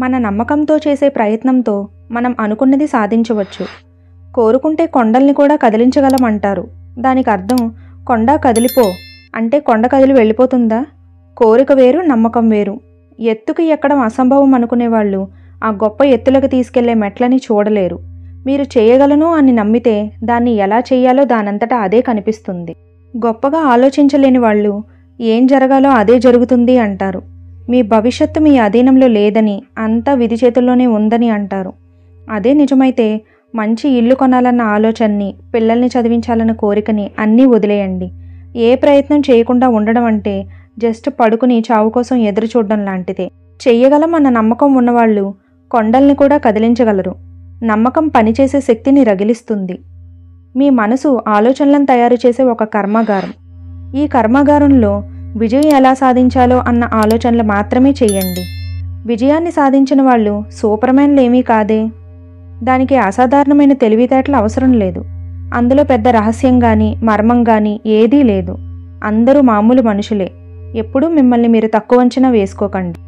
మన నమ్మకంతో చేసే ప్రయత్నంతో మనం అనుకున్నది సాధించవచ్చు. కోరుకుంటే కొండల్ని కూడా కదిలించగలమంటారు. దానికి అర్థం కొండ కదిలిపో అంటే కొండ కదిలి వెళ్ళిపోతుందా? కోరిక వేరు, నమ్మకం వేరు. ఎత్తుకి ఎక్కడం అసంభవం అనుకునేవాళ్ళు ఆ గొప్ప ఎత్తులకు తీసుకెళ్లే మెట్లని చూడలేరు. మీరు చేయగలను అని నమ్మితే దాన్ని ఎలా చేయాలో దానంతటా అదే కనిపిస్తుంది. గొప్పగా ఆలోచించలేని వాళ్ళు ఏం జరగాలో అదే జరుగుతుంది అంటారు. మీ భవిష్యత్తు మీ అధీనంలో లేదని, అంతా విధి చేతుల్లోనే ఉందని అంటారు. అదే నిజమైతే మంచి ఇల్లు కొనాలన్న ఆలోచనని, పిల్లల్ని చదివించాలన్న కోరికని అన్నీ వదిలేయండి. ఏ ప్రయత్నం చేయకుండా ఉండడం అంటే జస్ట్ పడుకుని చావు కోసం ఎదురు చూడడం లాంటిదే. చెయ్యగలం అన్న నమ్మకం ఉన్నవాళ్ళు కొండల్ని కూడా కదిలించగలరు. నమ్మకం పనిచేసే శక్తిని రగిలిస్తుంది. మీ మనసు ఆలోచనలను తయారు చేసే ఒక కర్మాగారం. ఈ కర్మాగారంలో విజయం ఎలా సాధించాలో అన్న ఆలోచనలు మాత్రమే చెయ్యండి. విజయాన్ని సాధించిన వాళ్ళు సూపర్మ్యాన్లేమీ కాదే. దానికి అసాధారణమైన తెలివితేటలు అవసరం లేదు. అందులో పెద్ద రహస్యం కానీ మర్మం కానీ ఏదీ లేదు. అందరూ మామూలు మనుషులే. ఎప్పుడూ మిమ్మల్ని మీరు తక్కువ అంచనా వేసుకోకండి.